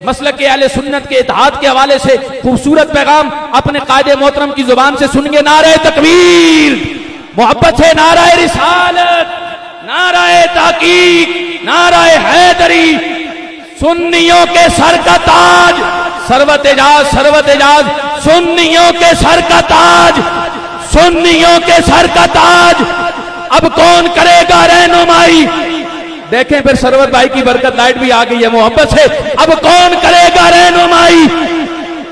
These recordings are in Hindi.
मसलक के अहले सुन्नत के इत्तेहाद के हवाले से खूबसूरत पैगाम अपने कायदे मोहतरम की जुबान से सुनेंगे। नारे तकबीर, मोहब्बत से नारे रिसालत, नारे तहकीक, नारे हैदरी, सुन्नियों के सर का ताज, सरवत एजाज, सरवत एजाज, सुन्नियों के सर का ताज, सुन्नियों के सर का ताज। अब कौन करेगा रहनुमाई? देखें फिर सरवर भाई की बरकत, लाइट भी आ गई है मोहब्बत से। अब कौन करेगा रहनुमाई?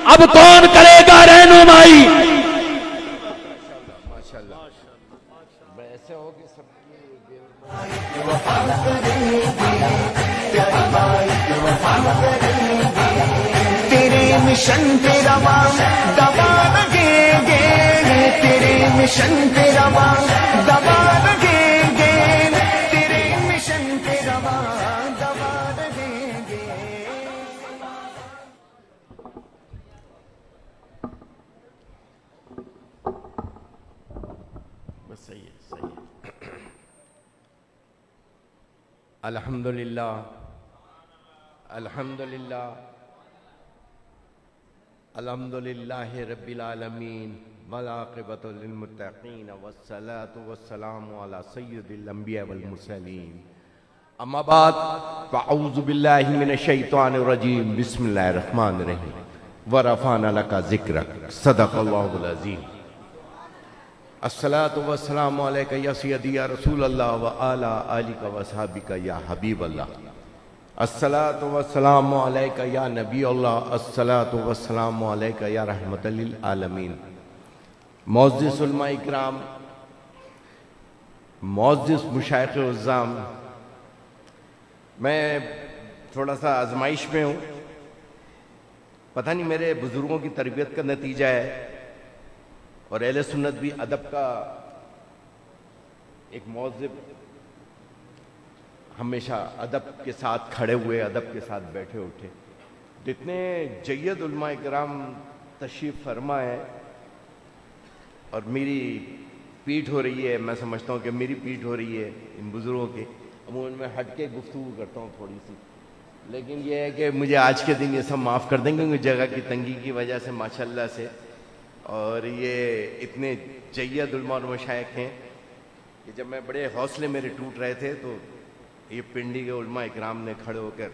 अब कौन करेगा रहनुमाई? तेरे मिशन पे रवा दबा लगेंगे, तेरे मिशन पे रवा दबा लगेंगे, तेरे मिशन पे रवा दबा लगेंगे। बस सही है, सही है। अल्हम्दुलिल्लाह, अल्हम्दुलिल्लाह, अल्हम्दुलिल्लाहि रब्बिल आलमीन वल आक़िबतु लिल मुत्तक़ीन वस्सलातु वस्सलामु अला सय्यिदिल अंबिया वल मुरसलीन। अम्मा बाद फ़अऊज़ु बिल्लाहि मिनश शैतानिर रजीम। बिस्मिल्लाहिर रहमानिर रहीम। व रफ़अना लका ज़िक्रक। सदक़ल्लाहुल अज़ीम। अस्सलातु वस्सलामु अलैका या सय्यदी या रसूलल्लाह व अला आलिका व असहाबिका या हबीबल्लाह। अस्सलातु वस्सलामु अलैका या नबी अल्लाह। अस्सलातु वस्सलामु अलैका या रहमतल लिल आलमीन। मुअज़्ज़िज़ उलमा इकराम, मुअज़्ज़िज़ मुशाइख़ उज़्ज़ाम, मैं थोड़ा सा आजमाइश में हूँ। पता नहीं मेरे बुजुर्गों की तरबियत का नतीजा है और अहले सुन्नत भी अदब का एक मौज़िब, हमेशा अदब के साथ खड़े हुए, अदब के साथ बैठे उठे। जितने जय्यद उलमा इकराम तशरीफ़ फरमा है और मेरी पीठ हो रही है, मैं समझता हूँ कि मेरी पीठ हो रही है इन बुज़ुर्गों की। अमूमन मैं हट के गुफ्तगू करता हूँ थोड़ी सी, लेकिन यह है कि मुझे आज के दिन ये सब माफ़ कर देंगे क्योंकि जगह की तंगी की वजह से माशाल्लाह से। और ये इतने जय्यद उलमा और मशाइख हैं कि जब मैं बड़े हौसले मेरे टूट रहे थे तो ये पिंडी के उलमा इकराम ने खड़े होकर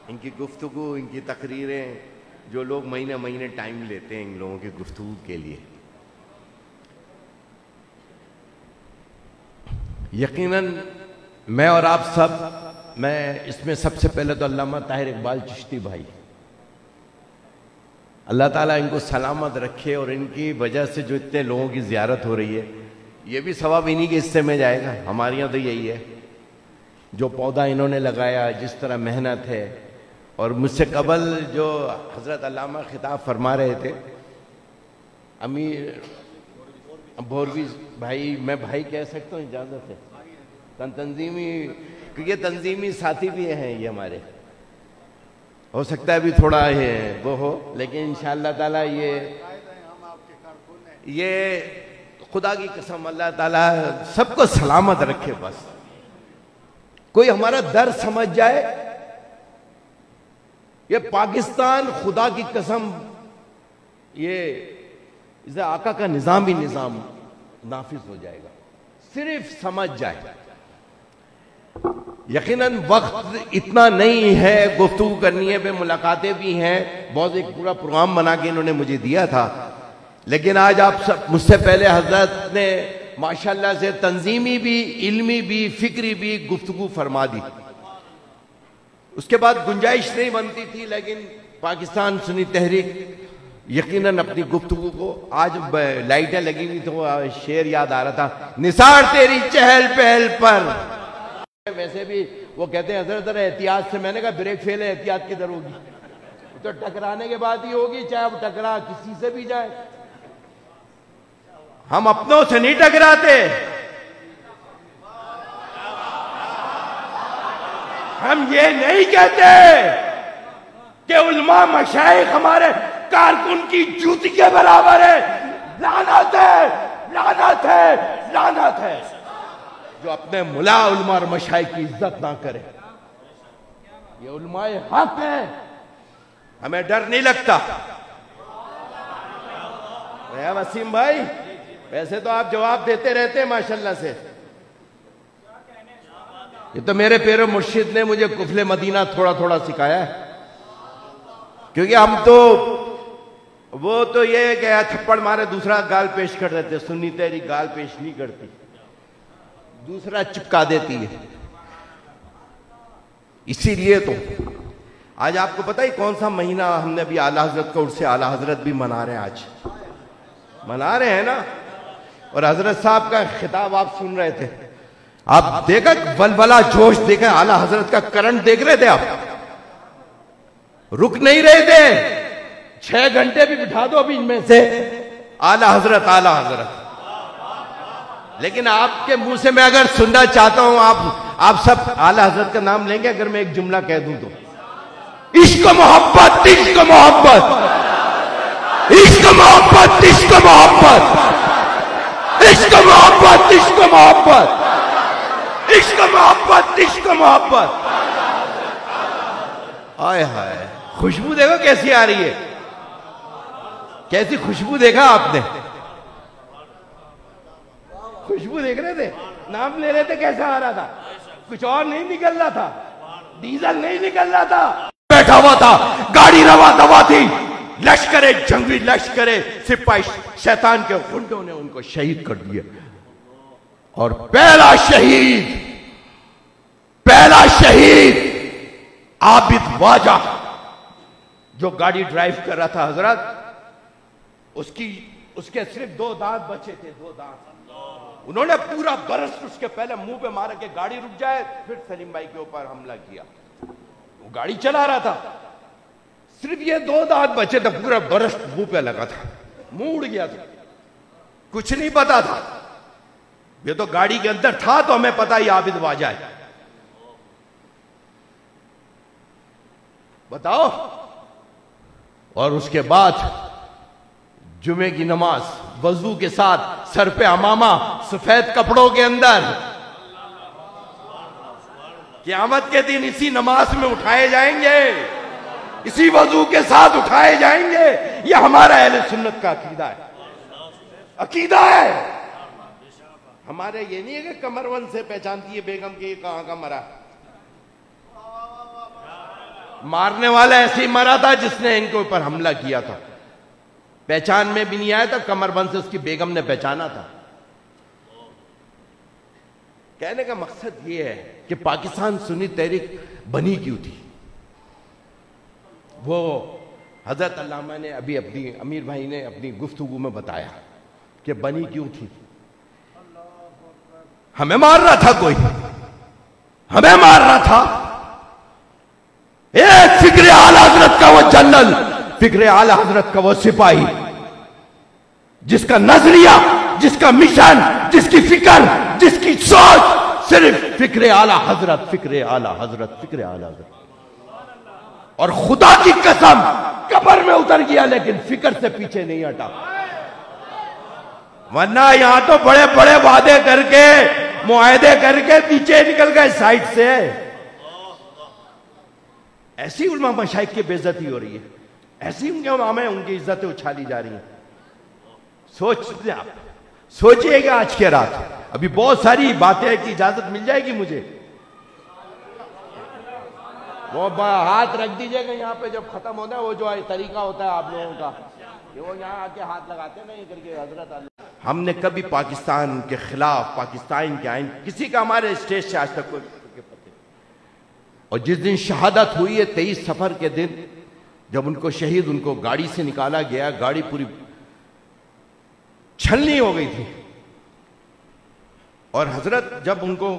इनकी गुफ्तगू, इनकी तकरीरें, जो लोग महीने महीने टाइम लेते हैं इन लोगों की गुफ्तगू के लिए, यकीनन मैं और आप सब, मैं इसमें सबसे पहले तो अल्लामा ताहिर इकबाल चिश्ती भाई, अल्लाह ताला इनको सलामत रखे और इनकी वजह से जो इतने लोगों की ज़ियारत हो रही है ये भी सवाब इन्हीं के हिस्से में जाएगा। हमारे यहाँ तो यही है, जो पौधा इन्होंने लगाया, जिस तरह मेहनत है। और मुझसे कबल जो हज़रत अल्लामा खिताब फरमा रहे थे, अमीर भोरवी भाई, मैं भाई कह सकता हूँ, इजाज़त है, तंजीमी, क्योंकि तंजीमी साथी भी हैं ये हमारे, हो सकता है अभी थोड़ा है वो हो, लेकिन इंशाअल्लाह ताला ये खुदा की कसम अल्लाह ताला सबको सलामत रखे। बस कोई हमारा दर्द समझ जाए, ये पाकिस्तान खुदा की कसम, ये इसे आका का निजाम ही निजाम नाफिज हो जाएगा, सिर्फ समझ जाए। यकीनन वक्त इतना नहीं है, गुफ्तगू करनी है, पे मुलाकातें भी हैं, बहुत एक पूरा प्रोग्राम बना के इन्होंने मुझे दिया था। लेकिन आज आप सब मुझसे पहले हजरत ने माशाल्लाह से तंजीमी भी, इल्मी भी, फिक्री भी गुफ्तगू फरमा दी। उसके बाद गुंजाइश नहीं बनती थी, लेकिन पाकिस्तान सुन्नी तहरीक यकीनन अपनी गुफ्तगू को, आज लाइटें लगी हुई तो शेर याद आ रहा था, निसार तेरी चहल पहल पर। वैसे भी वो कहते हैं हजरत एहतियात से, मैंने कहा ब्रेक फेल है, एहतियात किधर होगी, तो टकराने के बाद ही होगी, चाहे अब टकरा किसी से भी जाए। हम अपनों से नहीं टकराते, हम ये नहीं कहते कि उलमा मशाइख हमारे कारकुन की जूती के बराबर है। लानत है, लानत है, लानत है जो अपने मुला उलमा और मशाइख की इज्जत ना करे। ये उलमाए हक है, हमें डर नहीं लगता। वसीम भाई, वैसे तो आप जवाब देते रहते हैं माशाल्लाह से। ये तो मेरे प्यारे मुर्शिद ने मुझे कुफले मदीना थोड़ा थोड़ा सिखाया है, क्योंकि हम तो वो तो ये क्या थप्पड़ मारे दूसरा गाल पेश कर देते, सुन्नी तेरी गाल पेश नहीं करती, दूसरा चिपका देती है। इसीलिए तो आज आपको पता है कौन सा महीना हमने अभी आला हजरत का उर्से आला हजरत भी मना रहे हैं, आज मना रहे हैं ना। और हजरत साहब का खिताब आप सुन रहे थे, आप देखा वलवला जोश देखा, आला हजरत का करंट देख रहे थे आप, रुक नहीं रहे थे। 6 घंटे भी बिठा दो अभी इनमें से आला हजरत आला हजरत। लेकिन आपके मुंह से मैं अगर सुनना चाहता हूं, आप सब आला हजरत का नाम लेंगे अगर मैं एक जुमला कह दूं तो? इश्क मोहब्बत, इश्क मोहब्बत, इश्क मोहब्बत, इश्क मोहब्बत, इश्क मोहब्बत, इश्क मोहब्बत, इश्क मोहब्बत, इश्क मोहब्बत। हाय हाय, खुशबू देखो कैसी आ रही है, कैसी खुशबू देखा आपने? खुशबू देख रहे थे, नाम ले रहे थे, कैसा आ रहा था? कुछ और नहीं निकल रहा था, डीजल नहीं निकल रहा था, बैठा हुआ था, गाड़ी रवा दवा थी, लश्करे जंगी लश्करे सिपाही शैतान के गुंडों ने उनको शहीद कर दिया। और पहला शहीद आबिद वाजा जो गाड़ी ड्राइव कर रहा था हजरत, उसके सिर्फ 2 दांत बचे थे, 2 दांत। उन्होंने पूरा बरस उसके पहले मुंह पे मारा कि गाड़ी रुक जाए, फिर सलीम भाई के ऊपर हमला किया। वो गाड़ी चला रहा था, सिर्फ ये 2 दांत बचे थे, पूरा बरस मुंह पे लगा था, मुंह उड़ गया था, कुछ नहीं पता था। ये तो गाड़ी के अंदर था तो हमें पता ही आबिद वाजा है। बताओ। और उसके बाद जुमे की नमाज वजू के साथ, सर पे अमामा, सफेद कपड़ों के अंदर, क़यामत के दिन इसी नमाज में उठाए जाएंगे, इसी वजू के साथ उठाए जाएंगे। ये हमारा अहले सुन्नत का अकीदा है, अकीदा है। हमारे ये नहीं है कि कमरवन से पहचानती है बेगम के कहां का मरा। मारने वाला ऐसे ही मरा था जिसने इनके ऊपर हमला किया था, पहचान में भी नहीं आया था, कमरबंद से उसकी बेगम ने पहचाना था। कहने का मकसद यह है कि पाकिस्तान सुन्नी तहरीक बनी क्यों थी। वो हजरत अल्लामा ने अभी अपनी अमीर भाई ने अपनी गुफ्तगू में बताया कि बनी क्यों थी। हमें मार रहा था कोई, हमें मार रहा था एक फिक्र आला हजरत का वो जनरल, फिक्र आला हजरत का वो सिपाही, जिसका नजरिया, जिसका मिशन, जिसकी फिक्र, जिसकी सोच सिर्फ फिक्र आला हजरत, फिक्र आला हजरत, फिक्र आला हजरत। और खुदा की कसम कब्र में उतर गया लेकिन फिक्र से पीछे नहीं हटा। वरना यहां तो बड़े बड़े वादे करके, मुआहदे करके पीछे निकल गए साइड से। ऐसी उलमा मशाइख की बेइज्जती हो रही है, ऐसी उनके उलमा उनकी इज्जतें उछाली जा रही हैं। सोचिए आप, सोचिएगा आज के रात। अभी बहुत सारी बातें की इजाजत मिल जाएगी मुझे, वो हाथ रख दीजिएगा यहाँ पे जब खत्म होता है, वो जो तरीका होता है आप लोगों का, वो यहाँ आके हाथ लगाते नहीं करके हजरत अल्लाह। हमने कभी पाकिस्तान के खिलाफ, पाकिस्तान के आइन किसी का हमारे स्टेज से आज तक कोई पते। और जिस दिन शहादत हुई है 23 सफर के दिन, जब उनको शहीद, उनको गाड़ी से निकाला गया, गाड़ी पूरी छलनी हो गई थी। और हजरत जब उनको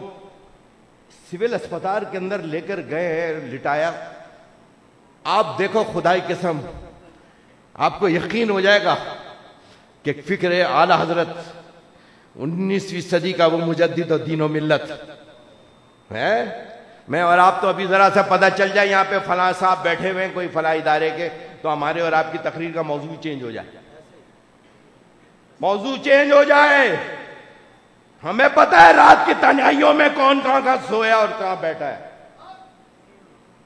सिविल अस्पताल के अंदर लेकर गए, लिटाया, आप देखो खुदा की कसम आपको यकीन हो जाएगा कि फिक्र आला हजरत 19वीं सदी का वो मुजद्दिद और दीन और मिल्लत है। मैं और आप तो अभी जरा सा पता चल जाए यहाँ पे फलां साहब बैठे हुए हैं कोई फलां इदारे के, तो हमारे और आपकी तकरीर का मौजू चेंज हो जाए, मौजू चेंज हो जाए। हमें पता है रात की तन्हाइयों में कौन कहां का सोया और कहां बैठा है।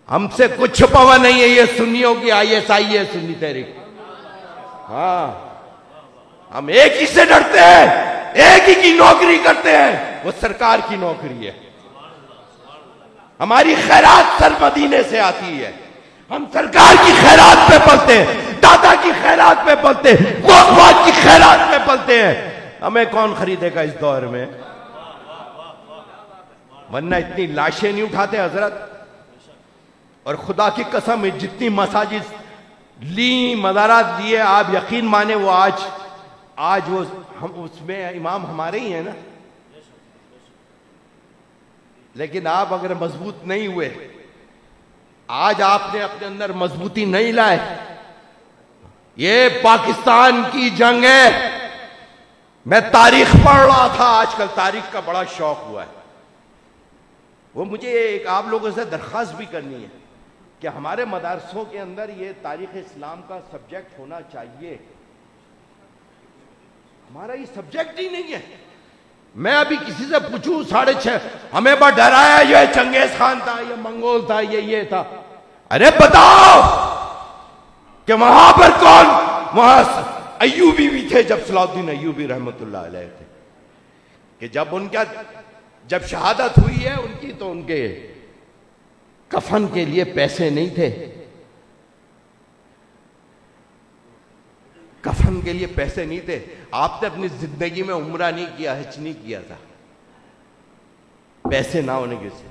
हमसे कुछ छुपा हुआ नहीं है। ये सुन्नियों की ISI है, सुन्नी तहरीक। हाँ, हम एक ही से डरते हैं, एक ही की नौकरी करते हैं, वो सरकार की नौकरी है। हमारी खैरात सर मदीने से आती है। हम सरकार की खैरात पे पलते हैं, दादा की खैरात पे पलते हैं, गोखबाज की खैरात पे पलते हैं। हमें कौन खरीदेगा इस दौर में? वरना इतनी लाशें नहीं उठाते हजरत। और खुदा की कसम, जितनी मसाजिद ली, मज़ारात लिए, आप यकीन माने वो आज वो हम उसमें इमाम हमारे ही हैं ना। लेकिन आप अगर मजबूत नहीं हुए, आज आपने अपने अंदर मजबूती नहीं लाए, ये पाकिस्तान की जंग है। मैं तारीख पढ़ रहा था, आजकल तारीख का बड़ा शौक हुआ है। वो मुझे एक आप लोगों से दरख्वास्त भी करनी है कि हमारे मदरसों के अंदर ये तारीख इस्लाम का सब्जेक्ट होना चाहिए। हमारा ये सब्जेक्ट ही नहीं है। मैं अभी किसी से पूछूं 6.5, हमें बड़ा डराया, ये चंगेज खान था, ये मंगोल था, ये था। अरे बताओ कि वहां पर कौन, वहां अय्यूबी भी थे, जब सलाउद्दीन अय्यूबी रहमतुल्लाह अलैह थे, कि जब शहादत हुई है उनकी, तो उनके कफन के लिए पैसे नहीं थे। कफन के लिए पैसे नहीं थे। आपने अपनी जिंदगी में उम्रा नहीं किया, हज नहीं किया था, पैसे ना होने के से।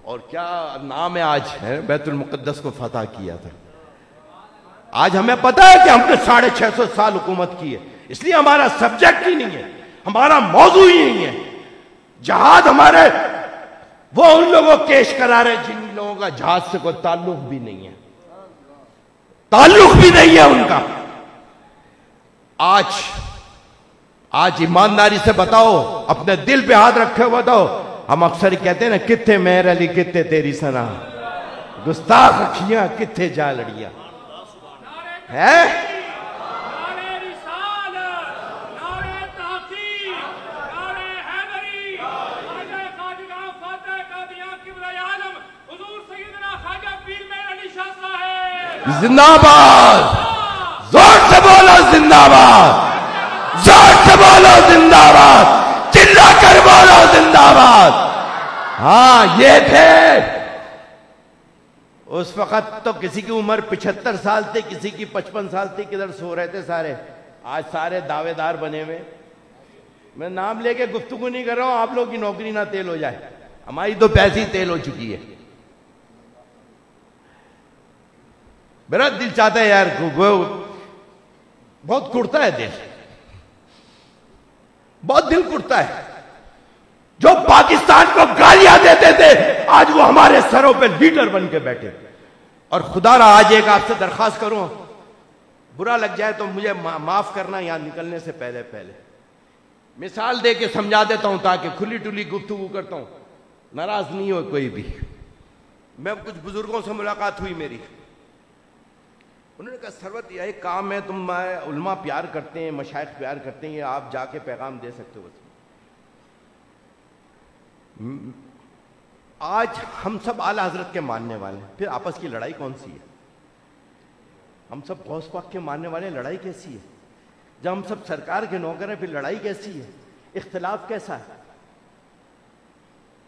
और क्या नाम है आज, है बैतुल मुक़द्दस को फतह किया था। आज हमें पता है कि हमने 650 साल हुकूमत की है, इसलिए हमारा सब्जेक्ट ही नहीं है, हमारा मौजू ही नहीं है। जहाज हमारे वो उन लोगों केश करा रहे जिन लोगों का जहाज से कोई ताल्लुक भी नहीं है, ताल्लुक भी नहीं है उनका। आज ईमानदारी से बताओ, अपने दिल पे हाथ रखे हुए बताओ। हम अक्सर कहते हैं ना, कित्थे मेहर अली कित्थे तेरी सना, गुस्ताख अखियां कित्थे जा लड़िया है। जिंदाबाद, जोर से बोलो जिंदाबाद, जोर से बोलो जिंदाबाद, चिल्ला कर बोलो जिंदाबाद। हाँ, ये थे उस वक्त तो किसी की उम्र 75 साल थी, किसी की 55 साल थी, किधर सो रहे थे सारे। आज सारे दावेदार बने हुए। मैं नाम लेके गुफ्तगू नहीं कर रहा हूं, आप लोगों की नौकरी ना तेल हो जाए, हमारी तो पैसे ही तेल हो चुकी है। मेरा दिल चाहता है यार, वो बहुत कुड़ता है दिल, बहुत दिल कुड़ता है। जो पाकिस्तान को गालियां देते थे, आज वो हमारे सरों पे लीडर बन के बैठे। और खुदा रहा, आज एक आपसे दरखास्त करूं, बुरा लग जाए तो मुझे माफ करना, यहां निकलने से पहले मिसाल दे के समझा देता हूं, ताकि खुली टुली गुफ्तगू करता हूं, नाराज नहीं हो कोई भी। मैं कुछ बुजुर्गों से मुलाकात हुई मेरी, उन्होंने कहा सरवत यह एक काम है, तुम उलमा प्यार करते हैं, मशाइख प्यार करते हैं, ये आप जाके पैगाम दे सकते हो। आज हम सब आला हजरत के मानने वाले हैं, फिर आपस की लड़ाई कौन सी है? हम सब गौस पाक के मानने वाले, लड़ाई कैसी है? जब हम सब सरकार के नौकर हैं, फिर लड़ाई कैसी है? इख्तिलाफ कैसा है?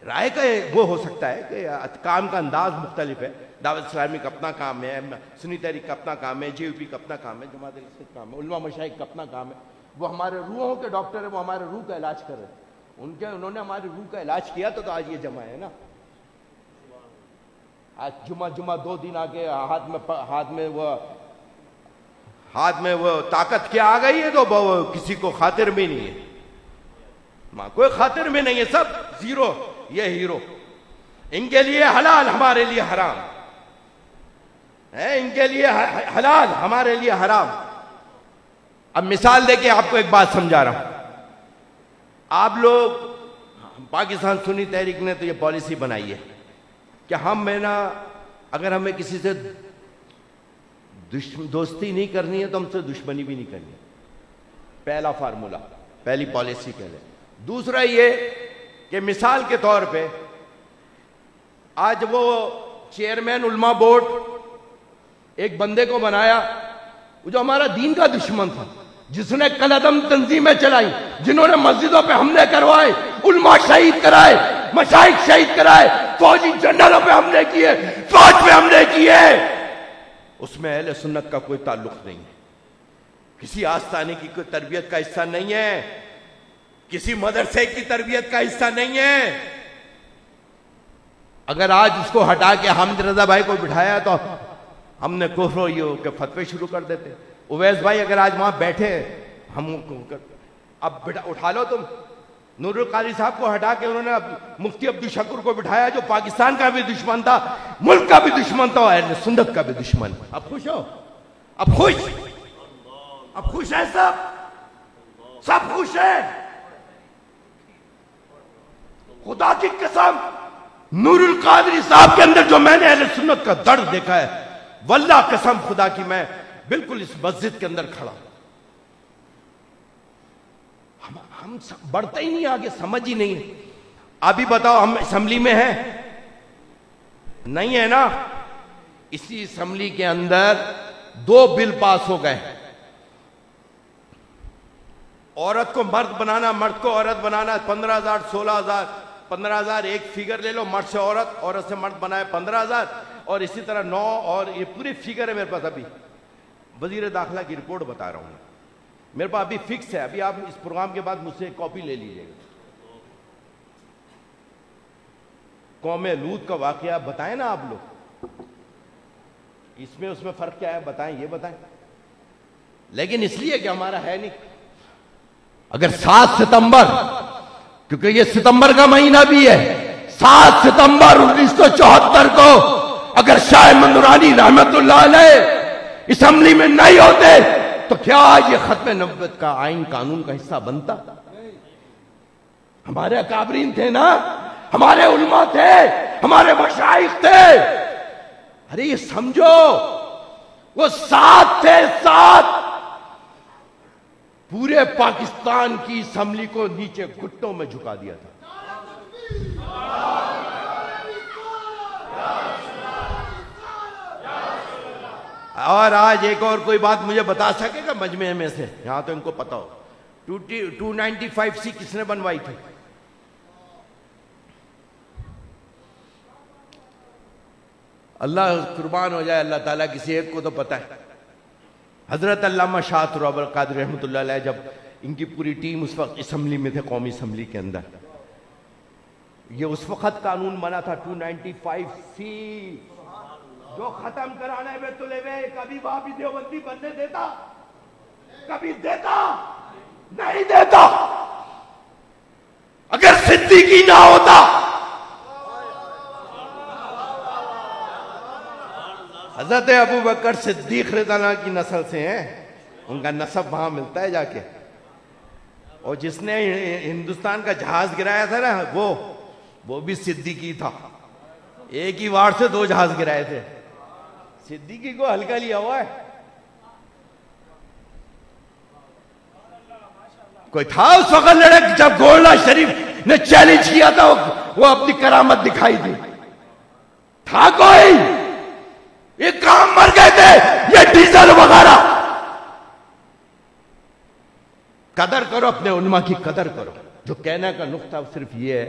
राय का वो हो सकता है कि काम का अंदाज मुख्तलिफ है। दावत इस्लामी का अपना काम है, सुन्नी तहरीक का अपना काम है, JUP का अपना काम है, जमात का काम है, उलमा मशाइख का अपना काम है। वो हमारे रूहों के डॉक्टर है, वो हमारे रूह का इलाज कर रहे हैं। उन्होंने हमारे रूह का इलाज किया तो आज ये जमा है ना। आज जुमा 2 दिन आके हाथ में वो ताकत क्या आ गई है, तो वो किसी को खातिर भी नहीं है, कोई खातिर भी नहीं है, सब जीरो। ये हीरो, इनके लिए हलाल हमारे लिए हराम है, इनके लिए हलाल हमारे लिए हराम। अब मिसाल देके आपको एक बात समझा रहा हूं। आप लोग, पाकिस्तान सुन्नी तहरीक ने तो ये पॉलिसी बनाई है कि अगर हमें किसी से दोस्ती नहीं करनी है तो हमसे दुश्मनी भी नहीं करनी। पहला फार्मूला, पहली पॉलिसी कह लें। दूसरा ये कि मिसाल के तौर पे आज वो चेयरमैन उलमा बोर्ड एक बंदे को बनाया, वो जो हमारा दीन का दुश्मन था, जिसने कलअदम तंजीमें चलाई, जिन्होंने मस्जिदों पे हमले करवाए, उलमा शहीद कराए, मशाइख शहीद कराए, फौजी जनरलों पे हमले किए, फौज पे हमले किए, उसमें अहले सुन्नत का कोई ताल्लुक नहीं है। किसी आस्थाने की कोई तरबियत का हिस्सा नहीं है, किसी मदरसे की तरबियत का हिस्सा नहीं है। अगर आज उसको हटा के हामिद रजा भाई को बिठाया तो हमने कुफ्र के फतवे शुरू कर देते। उवैस भाई अगर आज वहां बैठे, हम अब उठा लो तुम। नूरुल कादरी साहब को हटा के उन्होंने मुफ्ती अब्दुल शकूर को बिठाया, जो पाकिस्तान का भी दुश्मन था, मुल्क का भी दुश्मन था, और सुन्नत का भी दुश्मन। अब खुश हो? अब खुश है सब खुश है। खुदा की कसम, नूरुल कादरी साहब के अंदर जो मैंने अहले सुन्नत का दर्द देखा है, वल्लाह कसम खुदा की, मैं बिल्कुल इस मस्जिद के अंदर खड़ा, हम बढ़ते ही नहीं आगे, समझ ही नहीं है। अभी बताओ, हम असेंबली में हैं? नहीं है ना। इसी असेंबली के अंदर 2 बिल पास हो गए, औरत को मर्द बनाना, मर्द को औरत बनाना, 15,000, 16,000, 15,000 एक फिगर ले लो, मर्द से औरत, औरत से मर्द बनाए 15,000, और इसी तरह 9, और ये पूरी फिगर है मेरे पास। अभी वजीर दाखिला की रिपोर्ट बता रहा हूं मेरे पास, अभी फिक्स है। अभी आप इस प्रोग्राम के बाद मुझसे कॉपी ले लीजिएगा। कौमे लूत का वाकया बताएं ना आप लोग, इसमें उसमें फर्क क्या है बताएं, ये बताएं। लेकिन इसलिए कि हमारा है नहीं। अगर 7 सितंबर, क्योंकि ये सितंबर का महीना भी है, 7 सितंबर 1974 को अगर शाह मंदुरानी रहमतुल्लाह अलैह असेंबली में नहीं होते तो क्या आज ये खत्म नबुव्वत का आइन कानून का हिस्सा बनता? हमारे अकाबरीन थे ना, हमारे उलमा थे, हमारे मशाइख थे। अरे ये समझो, वो 7 थे, 7 पूरे पाकिस्तान की असेंबली को नीचे घुटनों में झुका दिया था। और आज एक और कोई बात मुझे बता सकेगा मजमे में से? यहां तो इनको पता हो 295C किसने बनवाई थी? अल्लाह कुर्बान हो जाए, अल्लाह ताला, किसी एक को तो पता है। हजरत अल्लामा शाह अब्दुल कादिर रहमतुल्लाह अलैह, जब इनकी पूरी टीम उस वक्त असेंबली में थे, कौमी असेंबली के अंदर, ये उस वक्त कानून बना था 295C, जो खत्म कराने में तुले हुए। कभी वापी देवबंदी बनने देता? कभी देता? नहीं देता। अगर सिद्दीकी ना होता, हजरत अबू बकर सिद्दीक रज़ियल्लाहु की नस्ल से हैं, उनका नसब वहां मिलता है जाके। और जिसने हिंदुस्तान का जहाज गिराया था ना, वो भी सिद्दीकी था। एक ही वार से 2 जहाज गिराए थे। सिद्दीकी को हल्का लिया हुआ है? कोई था उस वक्त लड़क जब गोल्डा शरीफ ने चैलेंज किया था, वो अपनी करामत दिखाई दी? था कोई? ये काम मर गए थे, ये डीजल वगैरह। कदर करो, अपने उलमा की कदर करो। जो कहने का नुक्ता सिर्फ ये है,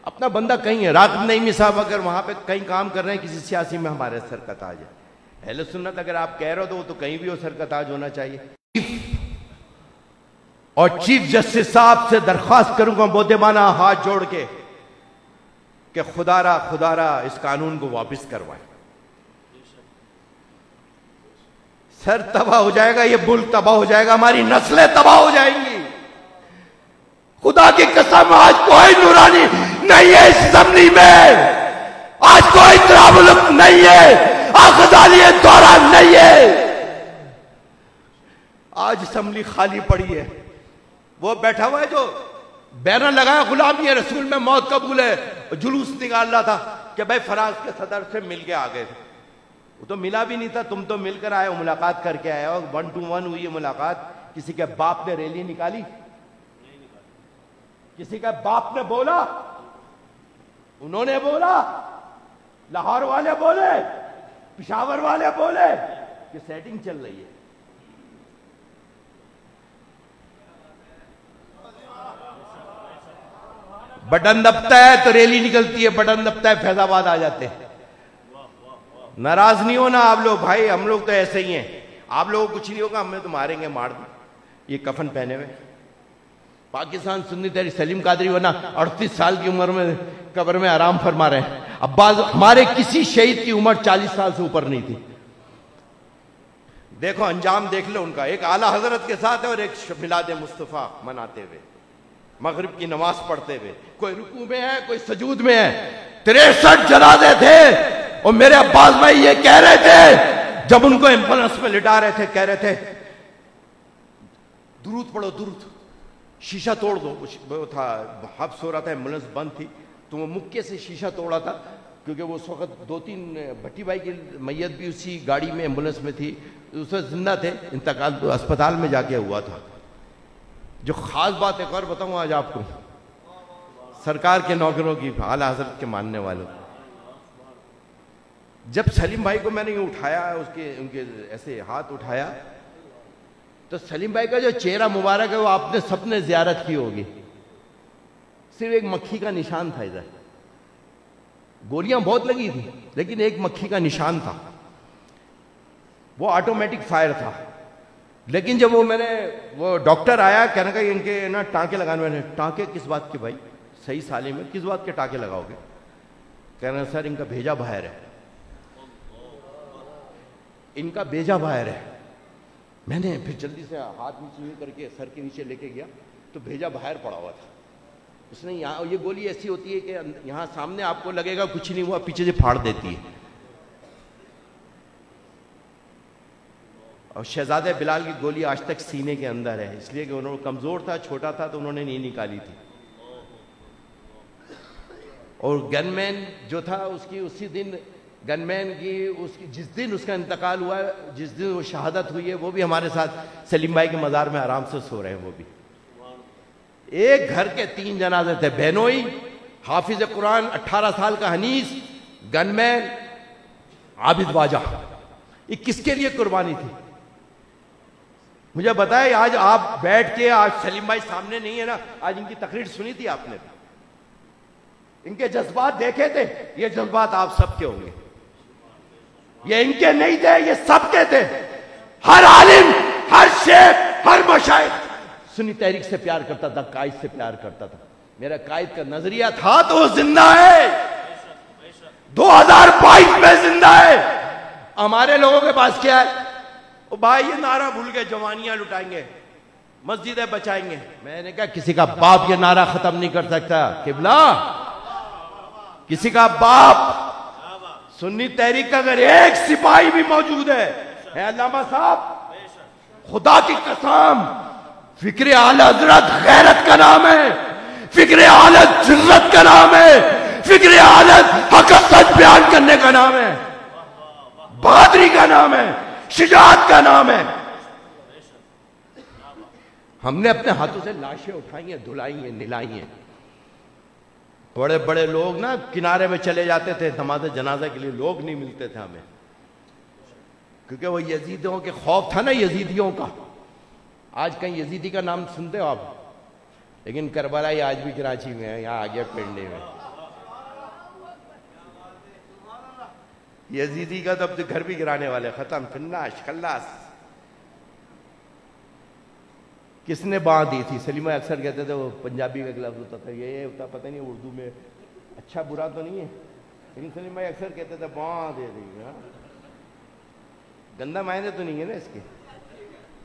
अपना बंदा कहीं है, राग़िब नईमी साहब अगर वहां पे कहीं काम कर रहे हैं, किसी सियासी में हमारे सरकताज है। अहले सुन्नत अगर आप कह रहे हो तो कहीं भी हो सरकताज होना चाहिए। और चीफ जस्टिस साहब से दरख्वास्त करूंगा मोदेबाना हाथ जोड़ के कि खुदारा इस कानून को वापस करवाएं। सर तबाह हो जाएगा, ये मुल्क तबाह हो जाएगा, हमारी नस्लें तबाह हो जाएंगी। खुदा की कसम, आज कोई नूरानी नहीं है इस असेंबली में, आज कोई तराबुल नहीं है, आखदाली दौरा नहीं है। आज असेंबली खाली पड़ी है। वो बैठा हुआ है जो बैनर लगाया, गुलामी रसूल में मौत कबूल है, जुलूस निकाल रहा था कि भाई फराज के सदर से मिल के आ गए थे। वो तो मिला भी नहीं था, तुम तो मिलकर आए हो, मुलाकात करके आए हो, 1 to 1 हुई है मुलाकात। किसी के बाप ने रैली निकाली? किसी का बाप ने बोला? उन्होंने बोला? लाहौर वाले बोले, पिशावर वाले बोले कि सेटिंग चल रही है। बटन दबता है तो रैली निकलती है, बटन दबता है फैजाबाद आ जाते हैं। नाराज नहीं होना आप लोग भाई, हम लोग तो ऐसे ही हैं। आप लोगों को कुछ नहीं होगा, हमें तो मारेंगे, मार दो। ये कफन पहने हुए पाकिस्तान सुन्नी तहरीक सलीम कादरी वरना 38 साल की उम्र में कब्र में आराम फरमा रहे हैं। अब्बास हमारे किसी शहीद की उम्र 40 साल से ऊपर नहीं थी। देखो अंजाम देख लो उनका, एक आला हजरत के साथ है और एक मिलाद मुस्तफा मनाते हुए, मगरिब की नमाज पढ़ते हुए, कोई रुकू में है, कोई सजूद में है। 63 जनाजे थे और मेरे अब्बास भाई ये कह रहे थे जब उनको एम्बुलेंस में लिटा रहे थे, कह रहे थे दुरूद पढ़ो, दुरूद, शीशा तोड़ दो। वो था हब्स हो रहा था, एम्बुलेंस बंद थी, तो वो मुक्के से शीशा तोड़ा था, क्योंकि वो उस वक्त 2-3 भट्टी भाई की मैयत भी उसी गाड़ी में एम्बुलेंस में थी, उस वक्त जिंदा थे, इंतकाल तो अस्पताल में जाके हुआ था। जो खास बात एक और बताऊं आज आपको, सरकार के नौकरों की, आला हजरत के मानने वालों, जब सलीम भाई को मैंने उठाया, उसके उनके ऐसे हाथ उठाया, तो सलीम भाई का जो चेहरा मुबारक है वो आपने सबने जियारत की होगी, सिर्फ एक मक्खी का निशान था इधर। गोलियां बहुत लगी थी लेकिन एक मक्खी का निशान था, वो ऑटोमेटिक फायर था। लेकिन जब वो डॉक्टर आया, कहने का इनके ना टांके लगाने वाले। टांके किस बात के भाई, सही साले में किस बात के टांके लगाओगे? कहना सर इनका भेजा बाहर है, इनका भेजा बाहर है। मैंने फिर जल्दी से हाथ नीचे करके सर के नीचे लेके गया तो भेजा बाहर पड़ा हुआ था। उसने यहाँ, ये गोली ऐसी होती है कि यहाँ सामने आपको लगेगा कुछ नहीं हुआ, पीछे से फाड़ देती है। और शहजादे बिलाल की गोली आज तक सीने के अंदर है, इसलिए कि उन्होंने कमजोर था, छोटा था, तो उन्होंने नहीं निकाली थी। और गनमैन जो था उसकी उसी दिन, गनमैन की उसकी जिस दिन उसका इंतकाल हुआ, जिस दिन वो शहादत हुई है, वो भी हमारे साथ सलीम भाई के मज़ार में आराम से सो रहे हैं। वो भी एक घर के 3 जनाजे थे, बहनोई, हाफिज कुरान 18 साल का हनीस, गनमैन, आबिद वाजा। ये किसके लिए कुर्बानी थी मुझे बताए। आज आप बैठ के, आज सलीम भाई सामने नहीं है ना, आज इनकी तकरीर सुनी थी आपने, इनके जज्बात देखे थे, ये जज्बात आप सबके होंगे। ये इनके नहीं थे, ये सबके थे। हर आलिम, हर शेख, हर मशाइख सुन्नी तहरीक से प्यार करता था, कायद से प्यार करता था। मेरा कायद का नजरिया था तो वो जिंदा है, 2022 में जिंदा है। हमारे लोगों के पास क्या है? ओ भाई ये नारा भूल गए, जवानियां लुटाएंगे, मस्जिदें बचाएंगे। मैंने कहा किसी का बाप ये नारा खत्म नहीं कर सकता किबला, किसी का बाप। सुन्नी तहरीक का अगर एक सिपाही भी मौजूद है अल्लामा साहब, खुदा की कसम, फिक्र आला हजरत गैरत का नाम है, फिक्र आलत जिल्लत का नाम है, फिक्र आलत हक सच बयान करने का नाम है, बहादुरी का नाम है, शिजात का नाम है। हमने अपने हाथों से लाशें उठाई हैं, धुलाई हैं, निलाई हैं। बड़े बड़े लोग ना किनारे में चले जाते थे नमाज़े जनाजा के लिए, लोग नहीं मिलते थे हमें, क्योंकि वो यजीदियों के खौफ था ना, यजीदियों का। आज कहीं यजीदी का नाम सुनते हो आप? लेकिन करबला ये आज भी कराची में है, यहाँ आ गया पिंडी में। यजीदी का तो अब तो घर भी गिराने वाले, खत्म, फिन्नाश, खल्लास। किसने बांध दी थी? सलीमा अक्सर कहते थे, वो पंजाबी का लफ्ज होता था, ये होता पता नहीं उर्दू में, अच्छा बुरा तो नहीं है, लेकिन सलीमा अक्सर कहते थे बांध दे दी। गंदा मायने तो नहीं है ना इसके,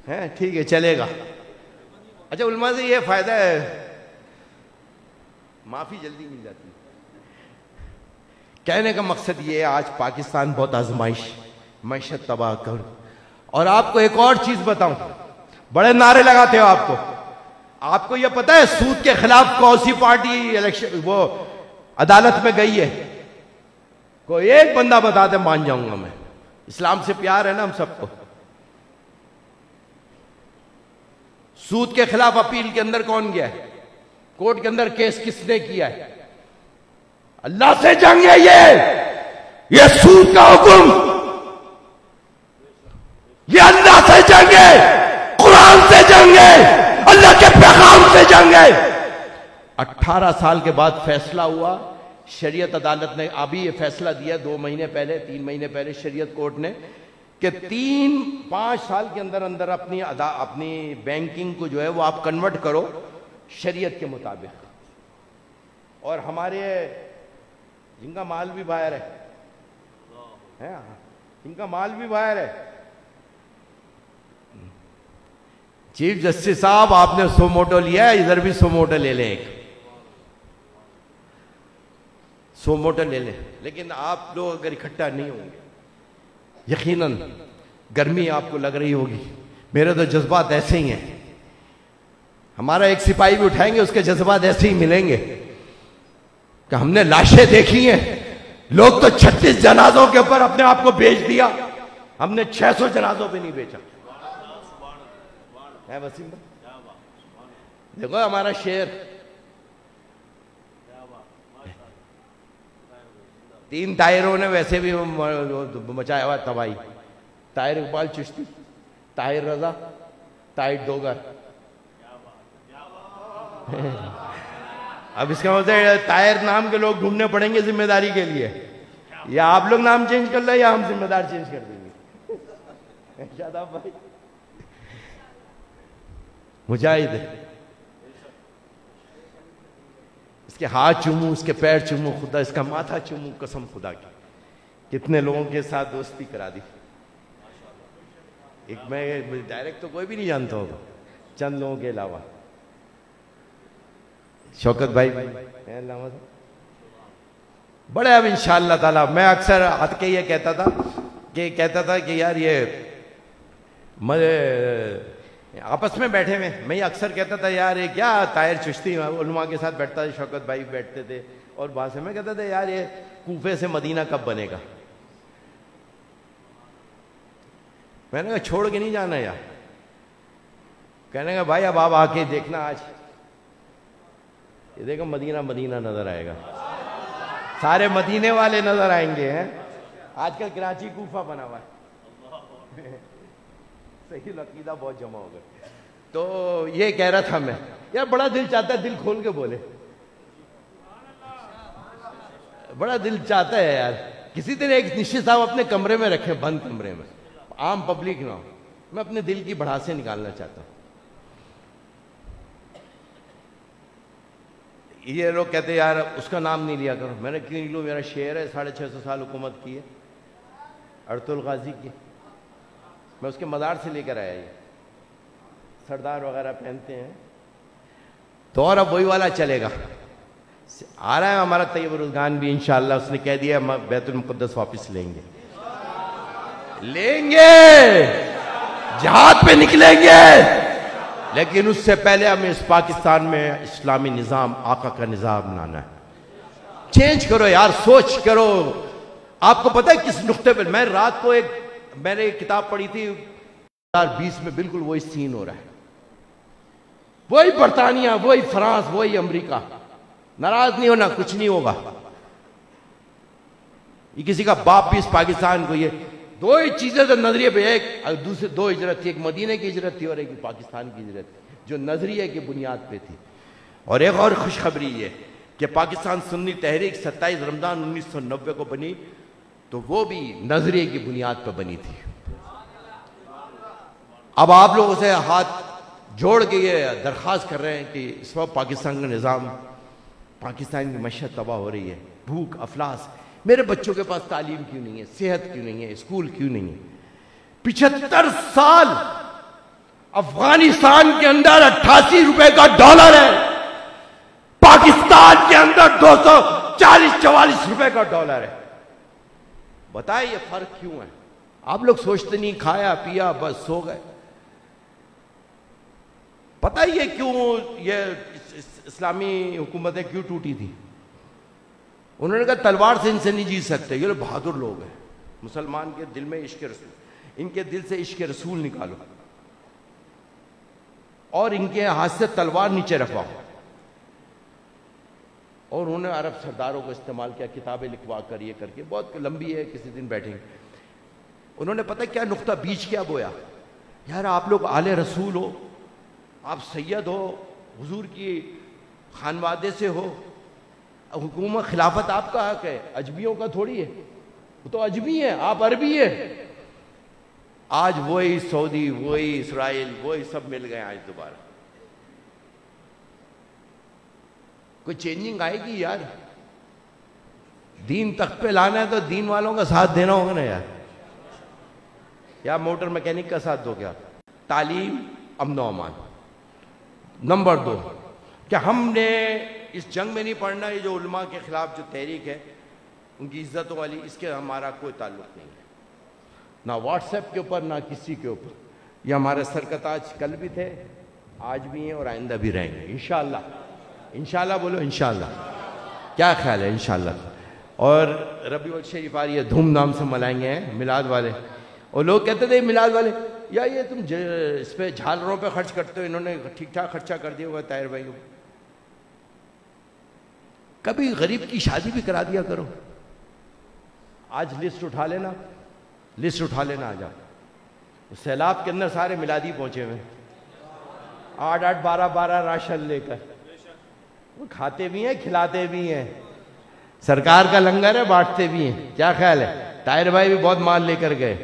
हैं? ठीक है, चलेगा। अच्छा, उलमा से ये फायदा है, माफी जल्दी मिल जाती है। कहने का मकसद ये है, आज पाकिस्तान बहुत आजमाइश, मैशत तबाह कर। और आपको एक और चीज बताऊं, बड़े नारे लगाते हो आपको यह पता है सूद के खिलाफ कौन सी पार्टी इलेक्शन वो अदालत में गई है? कोई एक बंदा बता दे, मान जाऊंगा मैं। इस्लाम से प्यार है ना हम सबको। सूद के खिलाफ अपील के अंदर कौन गया है? कोर्ट के अंदर केस किसने किया है? अल्लाह से जंग है ये, ये सूद का हुक्म, ये अल्लाह से जंग है, कुरान से जंग है, अल्लाह के पैगाम से जंग है। 18 साल के बाद फैसला हुआ, शरीयत अदालत ने अभी ये फैसला दिया 2 महीने पहले, 3 महीने पहले शरीयत कोर्ट ने, कि 3-5 साल के अंदर अंदर अपनी बैंकिंग को जो है वो आप कन्वर्ट करो शरीयत के मुताबिक। और हमारे जिनका माल भी बाहर है इनका माल भी बाहर है। चीफ जस्टिस साहब, आपने सोमोटो लिया है, इधर भी सोमोटो ले लें, एक सोमोटो ले लें। लेकिन आप लोग अगर इकट्ठा नहीं होंगे, यकीनन गर्मी आपको लग रही होगी, मेरे तो जज्बात ऐसे ही हैं। हमारा एक सिपाही भी उठाएंगे, उसके जज्बात ऐसे ही मिलेंगे कि हमने लाशें देखी हैं, लोग तो 36 जनाजों के ऊपर अपने आप को बेच दिया, हमने 600 जनाजों पे नहीं बेचा है। वसीम भाई देखो हमारा शेर, 3 ताहिरों ने वैसे भी मचाया हुआ तबाही, ताहिर इकबाल चिश्ती, ताहिर रजा, ताहिर डोगर। अब इसका मतलब ताहिर नाम के लोग ढूंढने पड़ेंगे जिम्मेदारी के लिए, या आप लोग नाम चेंज कर ले या हम जिम्मेदार चेंज कर देंगे। शादाब भाई मुजाहिद है, इसके हाथ चूमू, उसके पैर चूमू, खुदा इसका माथा चूमू, कसम खुदा की। कितने लोगों के साथ दोस्ती करा दी। एक मैं डायरेक्ट तो कोई भी नहीं जानता होगा चंद लोगों के अलावा। शौकत भाई बड़े, अब इंशाअल्लाह ताला मैं अक्सर हद के ये कहता था कि यार ये आपस में बैठे हुए, मैं ये अक्सर कहता था यार ये क्या ताहिर चिश्ती उलमा के साथ बैठता था, शौकत भाई बैठते थे, और वहां से मैं कहता था यार ये कूफे से मदीना कब बनेगा। मैंने कहा छोड़ के नहीं जाना यार, कहने का भाई अब आप आके देखना, आज ये देखो मदीना मदीना नजर आएगा, सारे मदीने वाले नजर आएंगे हैं। आजकल कराची कूफा बना हुआ है। सही लकीदा बहुत जमा हो गए। तो ये कह रहा था मैं, यार बड़ा दिल चाहता है, दिल खोल के बोले, बड़ा दिल चाहता है यार किसी दिन एक निश्चित साहब अपने कमरे में रखे, बंद कमरे में, आम पब्लिक ना हो, मैं अपने दिल की भड़ासे निकालना चाहता हूं। ये लोग कहते यार उसका नाम नहीं लिया करो, मैंने क्यों नहीं लूं, मेरा शेर है, 650 साल हुकूमत की है, अर्तुल गाजी की, मैं उसके मज़ार से लेकर आया, ये सरदार वगैरह पहनते हैं। तो और अब वही वाला चलेगा, आ रहा है हमारा तैयब रुज़गान भी इंशाअल्लाह, उसने कह दिया हम बैतुल मुक़द्दस वापस लेंगे, जहाद पे निकलेंगे, लेकिन उससे पहले हमें इस पाकिस्तान में इस्लामी निज़ाम, आका का निज़ाम लाना है। चेंज करो यार, सोच करो। आपको पता है किस नुक्ते पर, मैं रात को मैंने एक किताब पढ़ी थी, 2020 में बिल्कुल वही सीन हो रहा है, वही बरतानिया, वही फ्रांस, वही अमेरिका। नाराज नहीं होना, कुछ नहीं होगा, ये किसी का बाप भी इस पाकिस्तान को, ये दो ही चीजें तो नजरिए पे, एक दूसरे 2 हिजरत थी, एक मदीने की हिजरत थी और एक पाकिस्तान की हिजरत थी, जो नजरिए की बुनियाद पे थी। और एक और खुशखबरी ये कि पाकिस्तान सुन्नी तहरीक 27 रमजान 1990 को बनी, तो वो भी नजरिए की बुनियाद पर बनी थी। अब आप लोगों से हाथ जोड़ के ये दरख्वास्त कर रहे हैं कि इस वक्त पाकिस्तान का निज़ाम, पाकिस्तान की मशहत तबाह हो रही है, भूख अफलास, मेरे बच्चों के पास तालीम क्यों नहीं है, सेहत क्यों नहीं है, स्कूल क्यों नहीं है। 75 साल अफगानिस्तान के अंदर 88 रुपए का डॉलर है, पाकिस्तान के अंदर 240-44 रुपए का डॉलर है। बताए ये फर्क क्यों है? आप लोग सोचते नहीं, खाया पिया बस सो गए। पता ही है क्यों ये इस्लामी हुकूमतें क्यों टूटी थी? उन्होंने कहा तलवार से इनसे नहीं जीत सकते, ये लोग बहादुर लोग हैं, मुसलमान के दिल में इश्क रसूल, इनके दिल से इश्क रसूल निकालो और इनके हाथ से तलवार नीचे रखवाओ। और उन्होंने अरब सरदारों को इस्तेमाल किया, किताबें लिखवा कर, ये करके, बहुत लंबी है, किसी दिन बैठेंगे। उन्होंने पता क्या नुक्ता बीज क्या बोया, यार आप लोग आले रसूल हो, आप सैयद हो, हुजूर की खानवादे से हो, हुकूमत खिलाफत आपका हक है, अजमियों का थोड़ी है, वो तो अजमी है, आप अरबी है। आज वही सऊदी, वही इस्राइल, वही सब मिल गए आज दोबारा। कोई चेंजिंग आएगी यार, दीन तख्त पे लाना है तो दीन वालों का साथ देना होगा ना यार। या मोटर मैकेनिक का साथ दो क्या? तालीम, अमन और अमान। नंबर 2, क्या हमने इस जंग में नहीं पढ़ना, ये जो उलमा के खिलाफ जो तहरीक है उनकी इज्जतों वाली, इसके हमारा कोई ताल्लुक नहीं है, ना व्हाट्सएप के ऊपर ना किसी के ऊपर। ये हमारे सरकताज कल भी थे, आज भी हैं और आइंदा भी रहेंगे इंशाअल्लाह। इंशाअल्लाह बोलो इंशाअल्लाह, क्या ख्याल है इंशाअल्लाह। और रबीउल शरीफ आ रही है, धूमधाम से मनाएंगे हैं मिलाद वाले। और लोग कहते थे मिलाद वाले, या ये तुम इस पे झालरों पे खर्च करते हो, इन्होंने ठीक ठाक खर्चा कर दिया होगा ताहिर भाई को। कभी गरीब की शादी भी करा दिया करो। आज लिस्ट उठा लेना, लिस्ट उठा लेना, आ जाओ। सैलाब के अंदर सारे मिलादी पहुंचे हुए, 8-8, 12-12 राशन लेकर, वो खाते भी हैं, खिलाते भी हैं, सरकार का लंगर है, बांटते भी हैं। क्या ख्याल है? ताहिर भाई भी बहुत माल लेकर गए।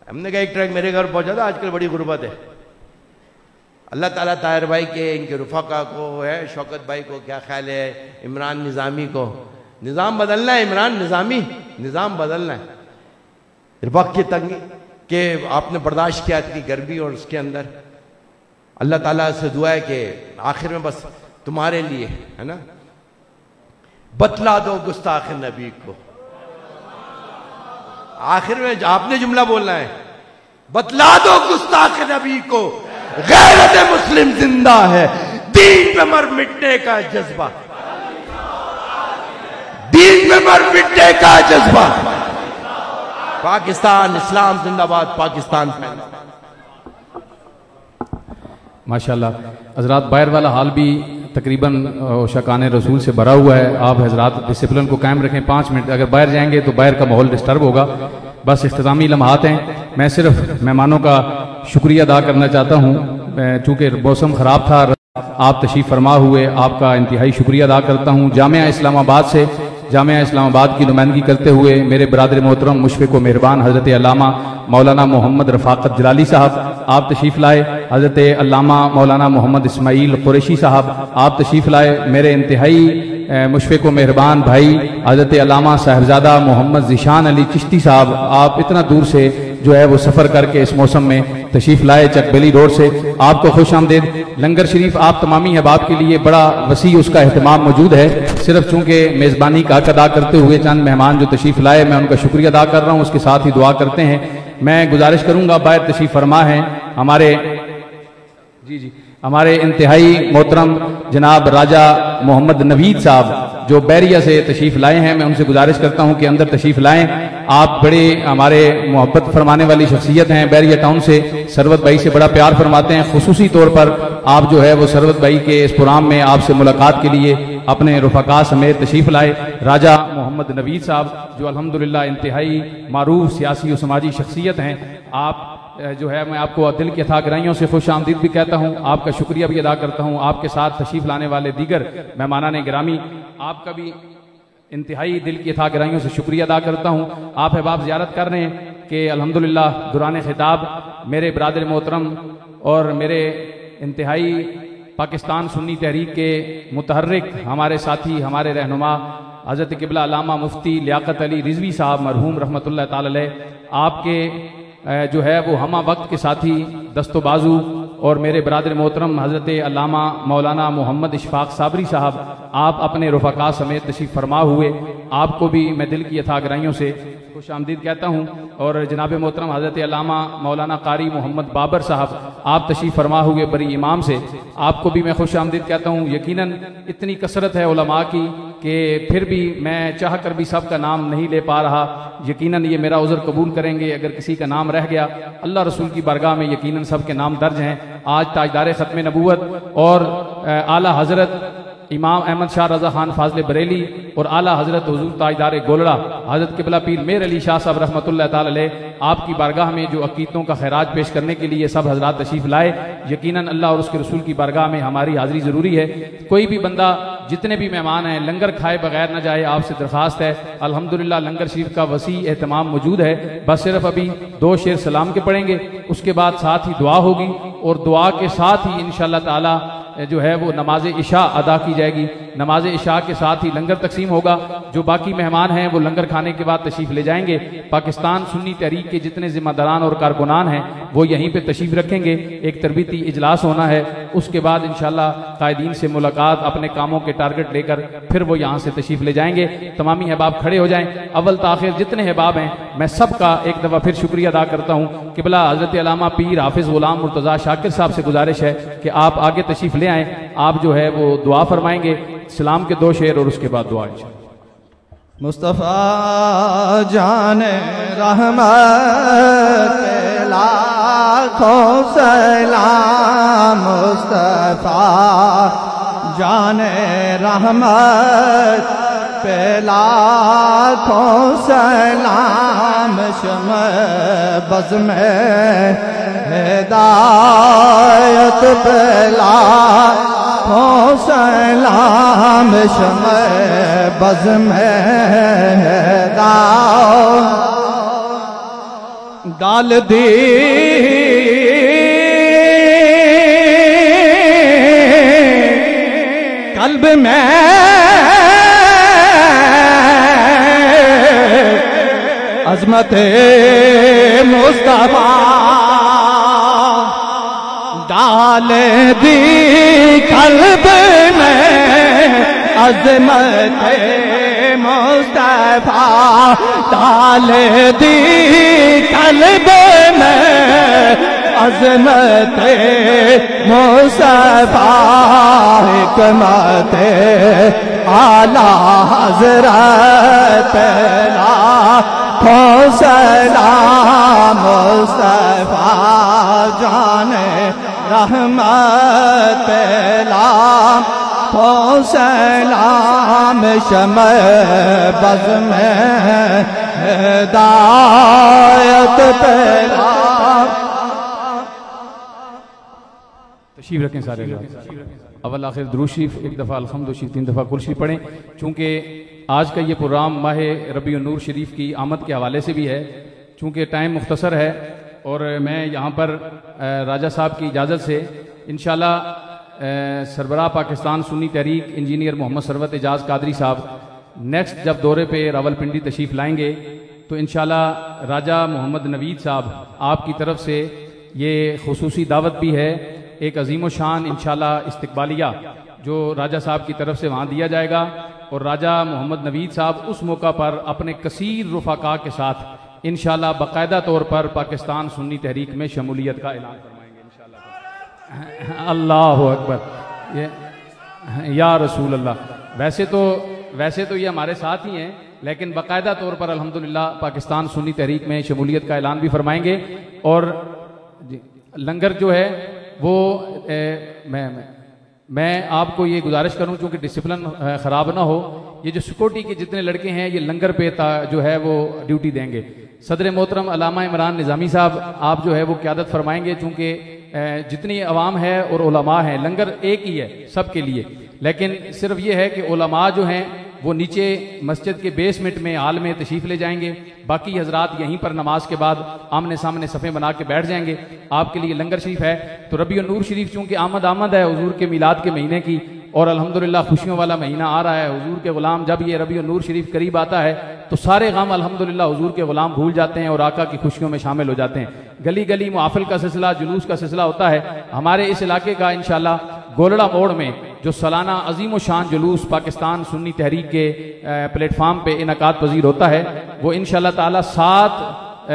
हमने कहा एक ट्रक मेरे घर पहुंचा था, आजकल बड़ी गुर्बत है। अल्लाह ताला ताहिर भाई के, इनके रुफाका को है, शौकत भाई को, क्या ख्याल है, इमरान निज़ामी को, निज़ाम बदलना है, इमरान निज़ामी, निज़ाम बदलना है। वक्त की तंगी के आपने बर्दाश्त किया इतनी गर्मी, और उसके अंदर अल्लाह ताला से दुआ है कि आखिर में बस तुम्हारे लिए है ना, बतला दो गुस्ताख नबी को। आखिर में आपने जुमला बोलना है, बतला दो गुस्ताख नबी को, गैरत मुस्लिम जिंदा है, दीन पे मर मिटने का जज्बा, दीन पे मर मिटने का जज्बा। पाकिस्तान इस्लाम जिंदाबाद, पाकिस्तान। माशाल्लाह हजरात, बाहर वाला हाल भी तकरीबन शकान रसूल से भरा हुआ है। आप हजरात डिसिप्लिन को कायम रखें। 5 मिनट अगर बाहर जाएंगे तो बाहर का माहौल डिस्टर्ब होगा। बस इख्तितामी लम्हात हैं। मैं सिर्फ मेहमानों का शुक्रिया अदा करना चाहता हूँ, चूँकि मौसम ख़राब था, आप तशरीफ़ फरमा हुए, आपका इंतहाई शुक्रिया अदा करता हूँ। जामिया इस्लामाबाद से, जामिया इस्लामाबाद की नुमाइंदगी करते हुए मेरे बरादर मोहतरम मुशफ़िक़ व मेहरबान हज़रत अल्लामा मौलाना मोहम्मद रफ़ाक़त जलाली साहब आप तशरीफ़ लाए। हज़रत अल्लामा मौलाना मोहम्मद इस्माइल कुरैशी साहब आप तशरीफ़ लाए। मेरे इंतहाई मुशफ़िक़ व मेहरबान भाई हज़रत अल्लामा साहिबजादा मोहम्मद ज़ीशान अली चिश्ती साहब, आप इतना दूर से जो है वो सफ़र करके इस मौसम में तशरीफ़ लाए चकबेली रोड से, आपको खुश आमदेद। लंगर शरीफ आप तमामी अहबाब के लिए बड़ा वसी उसका अहतमाम मौजूद है। सिर्फ चूँकि मेज़बानी का हक अदा करते हुए चंद मेहमान जो तशरीफ़ लाए, मैं उनका शुक्रिया अदा कर रहा हूँ, उसके साथ ही दुआ करते हैं। मैं गुजारिश करूँगा, बाहर तशरीफ़ फरमा है हमारे हमारे इंतहाई मोहतरम जनाब राजा मोहम्मद नवीद साहब जो बैरिया से तशरीफ़ लाए हैं, मैं उनसे गुजारिश करता हूं कि अंदर तशरीफ़ लाएं। आप बड़े हमारे मोहब्बत फरमाने वाली शख्सियत हैं, बैरिया टाउन से सरवत भाई से बड़ा प्यार फरमाते हैं। खुसूसी तौर पर आप जो है वो सरवत भाई के इस प्रोग्राम में आपसे मुलाकात के लिए अपने रुफका समेत तशरीफ़ लाए। राजा मोहम्मद नवीद साहब जो अल्हम्दुलिल्लाह इंतहाई मारूफ सियासी और समाजी शख्सियत हैं, आप जो है मैं आपको दिल की अथाह गहराइयों से खुश आमदीद भी कहता हूँ, आपका शुक्रिया भी अदा करता हूँ। आपके साथ तशरीफ़ लाने वाले दीगर मेहमानाने गिरामी, आपका भी इंतहाई दिल की अथाह गहराइयों से शुक्रिया अदा करता हूँ। आप अहबाब ज़ियारत कर रहे हैं कि अल्हम्दुलिल्लाह दुरान खिताब मेरे बरादर मोहतरम और मेरे इंतहाई पाकिस्तान सुन्नी तहरीक के मुतहर्रिक हमारे साथी, हमारे रहनुमा हज़रत क़िबला अल्लामा मुफ्ती लियाकत अली रिजवी साहब मरहूम रहमतुल्लाह ताला अलैह, आपके जो है वो हमा वक्त के साथी दस्तो बाजू और मेरे बरादर मोहतरम हज़रत अल्लामा मौलाना मोहम्मद इशफाक साबरी साहब, आप अपने रुफका समेत तशरीफ़ फरमा हुए, आपको भी मैं दिल की अथाह गहराइयों से खुश आमदीद कहता हूँ। और जनाब मोहतरम हज़रत अल्लामा मौलाना कारी मोहम्मद बाबर साहब, आप तशरीफ़ फरमा हुए बरी इमाम से, आपको भी मैं खुश आमदीद कहता हूँ। यकीनन इतनी कसरत है उलमा की कि फिर भी मैं चाह कर भी सब का नाम नहीं ले पा रहा। यकीनन ये मेरा उज़्र कबूल करेंगे अगर किसी का नाम रह गया। अल्लाह रसूल की बारगाह में यकीनन सब के नाम दर्ज हैं। आज ताजदार ख़त्म नबूवत और आला हज़रत इमाम अहमद शाह रजा खान फाजले बरेली और आला हजरत हुजूर ताजदार गोलड़ा हजरत किबला पीर मेर अली शाह साहब रहमतुल्लाह ताला अलैह आपकी बारगाह में जो अकीदों का खैराज पेश करने के लिए सब हजरात तशरीफ लाए। यकीनन अल्लाह और उसके रसूल की बारगाह में हमारी हाजिरी जरूरी है। कोई भी बंदा, जितने भी मेहमान हैं, लंगर खाए बगैर न जाए, आपसे दरखास्त है। अल्हम्दुलिल्लाह लंगर शरीफ का वसी एहतमाम मौजूद है। बस सिर्फ अभी 2 शेर सलाम के पढ़ेंगे, उसके बाद साथ ही दुआ होगी और दुआ के साथ ही इंशाअल्लाह ताला जो है वो नमाज इशा अदा की जाएगी। नमाज इशा के साथ ही लंगर तकसीम होगा। जो बाकी मेहमान हैं वो लंगर खाने के बाद तशरीफ ले जाएंगे। पाकिस्तान सुन्नी तहरीक के जितने जिम्मेदारान और कारकुनान हैं वो यहीं पे तशरीफ रखेंगे। एक तरबीती इजलास होना है, उसके बाद इंशाअल्लाह कायदीन से मुलाकात, अपने कामों के टारगेट लेकर फिर वो यहाँ से तशरीफ ले जाएंगे। तमामी अहबाब खड़े हो जाएं। अव्वल ताखिर जितने अहबाब हैं मैं सबका एक दफ़ा फिर शुक्रिया अदा करता हूँ। किबला हजरत अल्लामा पीर हाफिज गुलाम मुर्तज़ा शाकिर साहब से गुजारिश है कि आप आगे तशरीफ ले आएँ। आप जो है वो दुआ फरमाएंगे, सलाम के 2 शेर और उसके बाद दुआ। मुस्तफ़ा जाने रहमत लाखों सलाम, मुस्तफ़ा जाने रहमत पे लाखों सलाम, शम्अ बज़ में हिदायत पे लाखों सलाम, शम्अ बज़ में डाल दी कल्ब में अज़मत मुस्तफ़ा, डाल दी कल्ब में अज़मत मुस्तफ़ा, डाल दी कल्ब में अज़मत मुस्तफ़ा, हिकमत आला हज़रत लाखों सलाम, मुस्तफ़ा जाने रहमत लाखों सलाम, शम्अ बज़ में हिदायत पे तशरीफ रखें सारे लोग। अव्वल आखिर दुरूद शरीफ एक दफ़ा, अल्हम्दुलिल्लाह शरीफ 3 दफ़ा कुल शरीफ पढ़ें। चूँकि आज का ये प्रोग्राम माह रबीउन नूर शरीफ की आमद के हवाले से भी है, चूँकि टाइम मुख्तसर है और मैं यहाँ पर राजा साहब की इजाज़त से इंशाअल्लाह सरबराह पाकिस्तान सुन्नी तहरीक इंजीनियर मोहम्मद सरवत एजाज कादरी साहब नेक्स्ट जब दौरे पे रावलपिंडी तशरीफ़ लाएंगे तो इंशाअल्लाह राजा मोहम्मद नवीद साहब आपकी तरफ से ये खुसूसी दावत भी है, एक अजीम शान इंशाअल्लाह इस्तकबालिया जो राजा साहब की तरफ से वहाँ दिया जाएगा। और राजा मोहम्मद नवीद साहब उस मौका पर अपने कसीर रुफ़ाका के साथ इंशाअल्लाह बाकायदा तौर पर पाकिस्तान सुन्नी तहरीक में शमूलियत का ऐलान फरमाएंगे इंशाअल्लाह। अल्लाह अकबर, ये या रसूल अल्लाह। वैसे तो ये हमारे साथ ही हैं, लेकिन बाकायदा तौर पर अल्हम्दुलिल्लाह पाकिस्तान सुन्नी तहरीक में शमूलियत का ऐलान भी फरमाएंगे। और लंगर जो है वो मैं आपको ये गुजारिश करूं, चूंकि डिसिप्लिन ख़राब ना हो, ये जो सिक्योरिटी के जितने लड़के हैं ये लंगर पे जो है वो ड्यूटी देंगे। सदर मोहतरम अल्लामा इमरान निज़ामी साहब आप जो है वो क़यादत फरमाएंगे, चूँकि जितनी अवाम है और उलमा है, लंगर एक ही है सबके लिए, लेकिन सिर्फ ये है कि उलमा जो हैं वो नीचे मस्जिद के बेसमेंट में हाल में तशरीफ़ ले जाएंगे, बाकी हजरात यहीं पर नमाज के बाद आमने सामने सफ़े बना के बैठ जाएंगे। आपके लिए लंगर शरीफ है। तो रबीउन नूर शरीफ चूँकि आमद है हुजूर के मिलाद के महीने की, और अल्हम्दुलिल्लाह खुशियों वाला महीना आ रहा है। हुजूर के गुलाम जब ये रबीउन नूर शरीफ करीब आता है तो सारे गम अल्हम्दुलिल्लाह हुजूर के गुलाम भूल जाते हैं और आका की खुशियों में शामिल हो जाते हैं। गली गली मुआफिल का सिलसिला, जुलूस का सिलसिला होता है। हमारे इस इलाके का इंशाअल्लाह गोलड़ा मोड़ में जो सालाना अजीम शान जुलूस पाकिस्तान सुन्नी तहरीक के प्लेटफार्म पे इनकाद पजीर होता है, वो इंशाअल्लाह ताला 7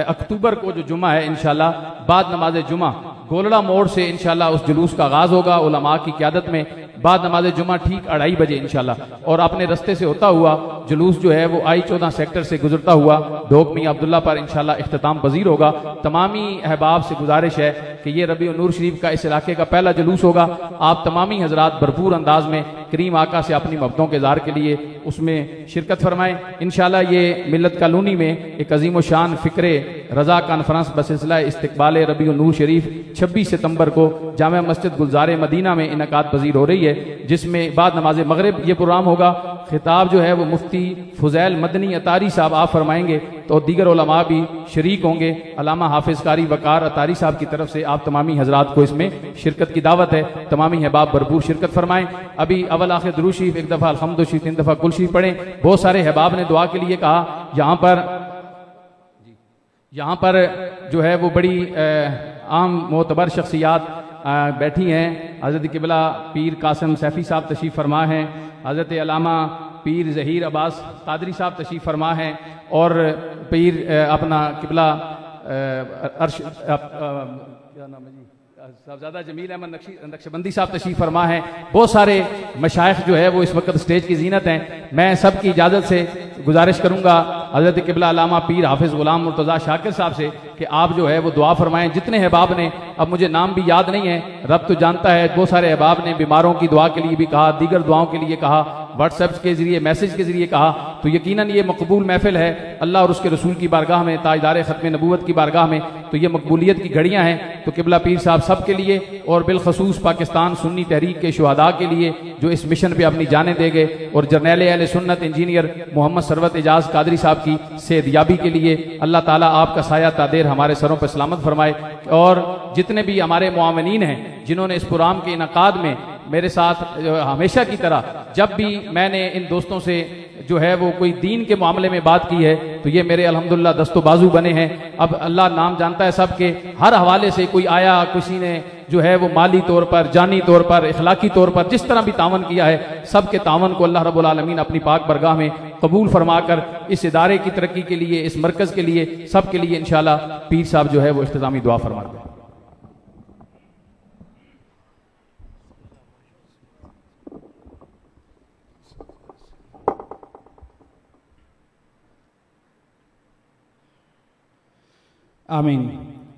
अक्टूबर को जो जुमा है इंशाअल्लाह बाद नमाज जुमा गोलड़ा मोड़ से इंशाअल्लाह उस जुलूस का आगाज होगा उलमा की क़यादत में। बाद नमाज जुमा ठीक 2:30 बजे इंशाअल्लाह, और अपने रस्ते से होता हुआ जुलूस जो है वो I-14 सेक्टर से गुजरता हुआ ढोक मियां अब्दुल्ला पर इंशाल्लाह इख्तिताम पजीर होगा। तमामी अहबाब से गुजारिश है कि ये रबीउन नूर शरीफ का इस इलाके का पहला जुलूस होगा। आप तमामी हजरात भरपूर अंदाज में करीम आका से अपनी मोहब्बतों के इज़हार के लिए उसमें शिरकत फरमाएं। इंशाल्लाह ये मिल्लत कॉलोनी में एक अजीम शान फ़िक्रे रजा कॉन्फ्रेंस बसिलसिला इस्तकबाल रबीउन नूर शरीफ 26 सितंबर को जामा मस्जिद गुलजार मदीना में इनकाद पजीर हो रही है, जिसमें बाद नमाज मगरिब ये प्रोग्राम होगा। खिताब जो है वो मुफ्ती फुजैल मदनी अतारी साहब आप फरमाएंगे, तो दीगर उलमा भी शरीक होंगे। अल्लामा हाफिज कारी वकार अतारी साहब की तरफ से आप तमामी हजरात को इसमें शिरकत की दावत है। तमामी अहबाब भरपूर शिरकत फरमाएं। अभी अवल आखिर दुरूद शरीफ, एक दफ़ा अल्हम्दुलिल्लाह शरीफ, 3 दफ़ा कुल शरीफ पढ़ें। बहुत सारे अहबाब ने दुआ के लिए कहा। यहाँ पर जो है वो बड़ी आम मोतबर शख्सियात बैठी हैं। हज़रत किबला पीर कासिम सैफ़ी साहब तशरीफ़ फरमा हैं, हज़रत अल्लामा पीर ज़हीर अब्बास कादरी साहब तशरीफ़ फरमा हैं, और पीर अपना किबला क्या नाम है जी, साहबजादा जमील अहमद नक्शबंदी साहब तशरीफ़ फरमा हैं। बहुत सारे मशाइख जो है वो इस वक्त स्टेज की जीनत हैं। मैं सबकी इजाज़त से गुजारिश करूँगा हज़रत किबला अल्लामा पीर हाफिज़ गुलाम मुर्तज़ा शाकिर साहब से कि आप जो है वो दुआ फरमाएं। जितने अहबाब ने, अब मुझे नाम भी याद नहीं है, रब तो जानता है, बहुत सारे अहबाब ने बीमारों की दुआ के लिए भी कहा, दीगर दुआओं के लिए कहा, व्हाट्सएप के जरिए, मैसेज के जरिए कहा। तो यकीनन ये मकबूल महफिल है अल्लाह और उसके रसूल की बारगाह में, ताजदार ख़त्म नबूवत की बारगाह में। तो ये मकबूलियत की घड़ियाँ हैं। तो किबला पीर साहब सब के लिए, और बिलखसूस पाकिस्तान सुन्नी तहरीक के शुहदा के लिए जो इस मिशन पे अपनी जानें दे गए, और जर्नैल अहले सुन्नत इंजीनियर मोहम्मद सरवत एजाज कादरी साहब की सेहतयाबी के लिए अल्लाह ताला आपका साया तादेर हमारे सरों पर सलामत फरमाए। और जितने भी हमारे मुआवनीन हैं जिन्होंने इस प्रोग्राम के इनकाद में मेरे साथ हमेशा की तरह, जब भी मैंने इन दोस्तों से जो है वो कोई दीन के मामले में बात की है तो ये मेरे अल्हम्दुलिल्लाह दस्तो बाजू बने हैं। अब अल्लाह नाम जानता है सबके, हर हवाले से कोई आया, किसी ने जो है वो माली तौर पर, जानी तौर पर, इखलाकी तौर पर, जिस तरह भी तावन किया है, सब के तावन को अल्लाह रब्बुल आलमीन अपनी पाक बरगाह में कबूल फरमाकर इस इदारे की तरक्की के लिए, इस मरकज के लिए, सब के लिए इंशाअल्लाह पीर साहब जो है वो इख्तितामी दुआ फरमा दें। आमीन।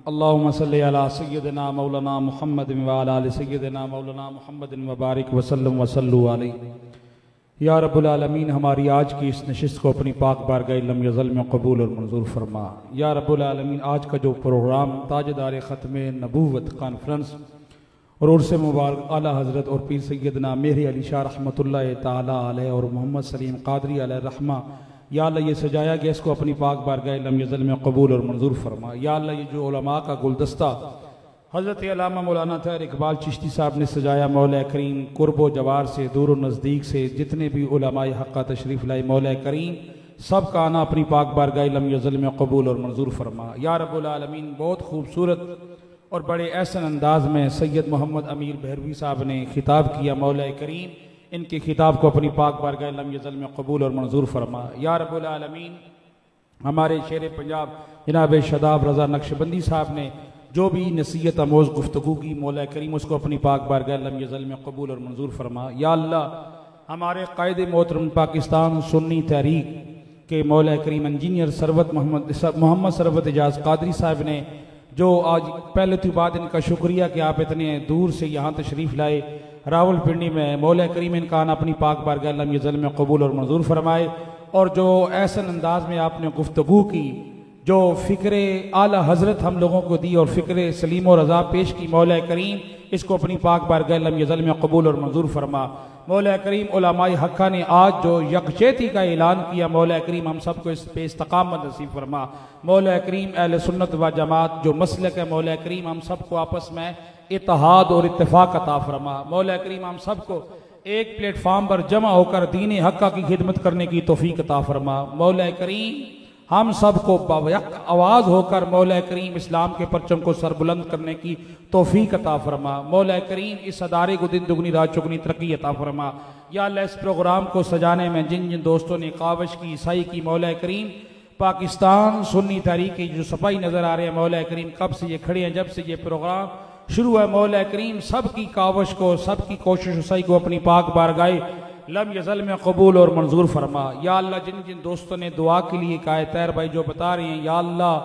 अल्लाहुम्मा सल्ली अला सय्यदिना मौलाना मुहम्मद व अला आलि सय्यदिना मौलाना मुहम्मद व बारिक वसल्लम वसल्लु अलैहि। या रब्बुल आलमीन, हमारी आज की इस नशिस्त को अपनी पाक बारगाह लम यज़ल में कबूल और मंजूर फरमा। या रब्बुल आलमीन, आज का जो प्रोग्राम ताजदार ख़त्म नबूवत कॉन्फ्रेंस और उर्स मुबारक आला हज़रत और पीर सैयदना मेहरी अली शाह रहमतुल्लाह ताला अलैह और मोहम्मद सलीम कादरी अलैह रहमा, या अल्लाह ये सजाया गया, इसको अपनी पाक बारगाह लम यज़ल में कबूल और मंजूर फरमा। या अल्लाह ये जो उलमा का गुलदस्ता हज़रत अल्लामा मौलाना तैयब इकबाल चिश्ती साहब ने सजाया, मौला करीम कुर्बो जवार से, दूर नज़दीक से जितने भी उलमाए हक़्क़ा तशरीफ़ लाए, मौला करीम सब का आना अपनी पाक बारगाह लम यज़ल में कबूल और मंजूर फरमा। या रब्बुल आलमीन, बहुत खूबसूरत और बड़े एहसन अंदाज में सैयद मोहम्मद अमीर बहरवी साहब ने खिताब किया। मौला करीम इनके खिताब को अपनी पाक बारगाह लम यज़ल में कबूल और मंजूर फरमा। या रब्बुल आलमीन, हमारे शेर पंजाब जनाब शदाब रज़ा नक्शबंदी साहब ने जो भी नसीहत आमोज़ गुफ्तगू की, मौला करीम उसको अपनी पाक बारगाह लम यज़ल में कबूल और मंजूर फरमा। या अल्लाह, हमारे कायदे मोहतरम पाकिस्तान सुन्नी तहरीक के मौला करीम इंजीनियर सरवत मोहम्मद सरवत एजाज कादरी साहब ने जो आज, पहले तो बात इनका शुक्रिया कि आप इतने दूर से यहाँ तशरीफ़ लाए रावलपिंडी में, मौला करीम इनका आना अपनी पाक बारगाह लम यज़ल में कबूल और मंजूर फरमाए। और जो ऐसा अंदाज में आपने गुफ्तगू की, जो फ़िक्र आला हज़रत हम लोगों को दी और फ़िक्र सलीम और रज़ा पेश की, मौला करीम इसको अपनी पाक बारगाह लम यज़ल में कबूल और मंजूर फरमा। मौला करीम उलमाए हक़्क़ा ने आज जो यकजहती का ऐलान किया, मौला करीम हम सबको इस पे इस्तक़ामत नसीब फरमा। मौला करीम अहले सुन्नत व जमात जो मसलक है, मौला करीम हम सबको आपस में इत्तेहाद और इत्तेफाक अता फरमा। मौला करीम हम सबको एक प्लेटफार्म पर जमा होकर दीन हक़्क़ा की खिदमत करने की तौफीक अता फरमा। मौला करीम हम सबको बावयक आवाज़ होकर मौला करीम इस्लाम के परचम को सरबुलंद करने की तौफीक अता फरमा। मौला करीम इस अदारे को दिन दुगनी रात चुगनी तरक्की अता फरमा। या अल्लाह, इस प्रोग्राम को सजाने में जिन जिन दोस्तों ने कावश की, ईसाई की, मौला करीम पाकिस्तान सुन्नी तहरीक की जो सफाई नज़र आ रहे हैं, मौला करीम कब से ये खड़े हैं, जब से ये प्रोग्राम शुरू है, मौला करीम सब की कावश को, सब की कोशिश सही को अपनी पाक बारगाह लम यज़ल में कबूल और मंजूर फरमा। या अल्लाह जिन जिन दोस्तों ने दुआ के लिए कहा है, तैर भाई जो बता रहे हैं, या अल्लाह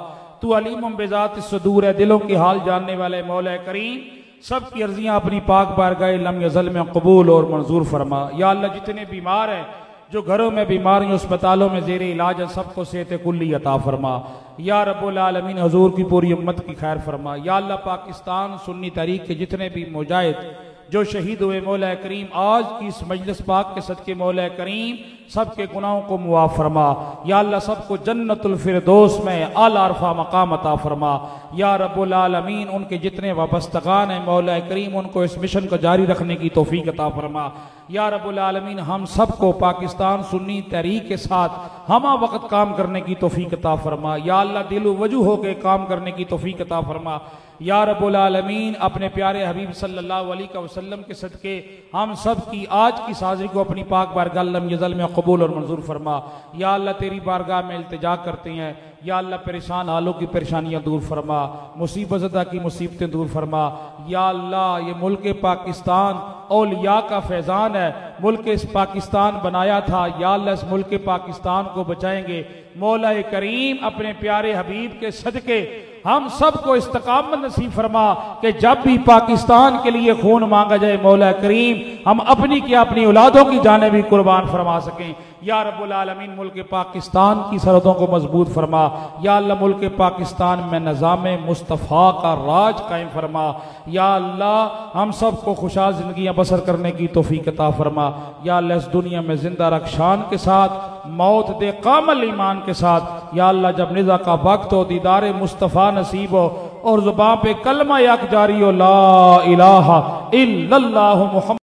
तू अलीम बेज़ात सदूर है, दिलों के हाल जानने वाले मौला करीम, सब की अर्जियां अपनी पाक बारगाह लम यज़ल में कबूल और मंजूर फरमा। या अल्लाह जितने बीमार हैं, जो घरों में बीमार हैं, अस्पतालों में ज़ेरे इलाज हैं, सबको सेहत कुल्ली अता फरमा। या रब्बुल आलमीन हुजूर की पूरी उम्मत की खैर फरमा। या अल्लाह पाकिस्तान सुन्नी तहरीक के जितने भी मुजाहिद जो शहीद हुए, मौला करीम आज की इस मजलिस पाक के सदके मौला करीम सबके गुनाहों को मुआफ फरमा। या अल्लाह सबको जन्नतुल फिरदौस में आला अरफा मकाम अता फरमा। या रब्बुल आलमीन उनके जितने वाबस्तगान हैं मौला करीम उनको इस मिशन को जारी रखने की तौफीक अता फरमा। या रब्बुल आलमीन हम सबको पाकिस्तान सुन्नी तहरीक के साथ हमा वक्त काम करने की तौफीक अता फरमा। या अल्लाह दिलो वजू होकर काम करने की तौफीक अता फरमा। या रब्बुल आलमीन अपने प्यारे हबीब सल्लल्लाहु अलैहि वसल्लम के सदके हम सब की आज की साजरी को अपनी पाक बारगाह लम यज़ल में कबूल और मंजूर फरमा। या अल्लाह तेरी बारगाह में इल्तिजा करते हैं, या अल्लाह परेशान हालों की परेशानियां दूर फरमा, मुसीबत ज़दा की मुसीबतें दूर फरमा। या अल्लाह ये मुल्क पाकिस्तान औलिया का फैज़ान है, मुल्क इस पाकिस्तान बनाया था, या अल्लाह इस मुल्क पाकिस्तान को बचाएंगे। मौला करीम अपने प्यारे हबीब के सदके हम सबको इस्तकामत नसीब फरमा कि जब भी पाकिस्तान के लिए खून मांगा जाए मौला करीम हम अपनी क्या अपनी औलादों की जाने भी कुर्बान फरमा सकें। या रब्बुल आलमीन मुल्क पाकिस्तान की सरहदों को मजबूत फरमा। या अल्लाह मुल्क पाकिस्तान में निज़ाम मुस्तफ़ा का राज कायम फरमा। या अल्लाह हम सबको खुशहाल जिंदगियां बसर करने की तौफीक अता फरमा। या अल्लाह इस दुनिया में जिंदा रक्षान के साथ, मौत दे कामल ईमान के साथ, या अल्लाह जब निज़ा का वक्त हो, दीदार मुस्तफ़ा नसीब हो और जुबान पे कलमा यक जारी हो, ला इलाहा इल्लल्लाहु मुहम्मद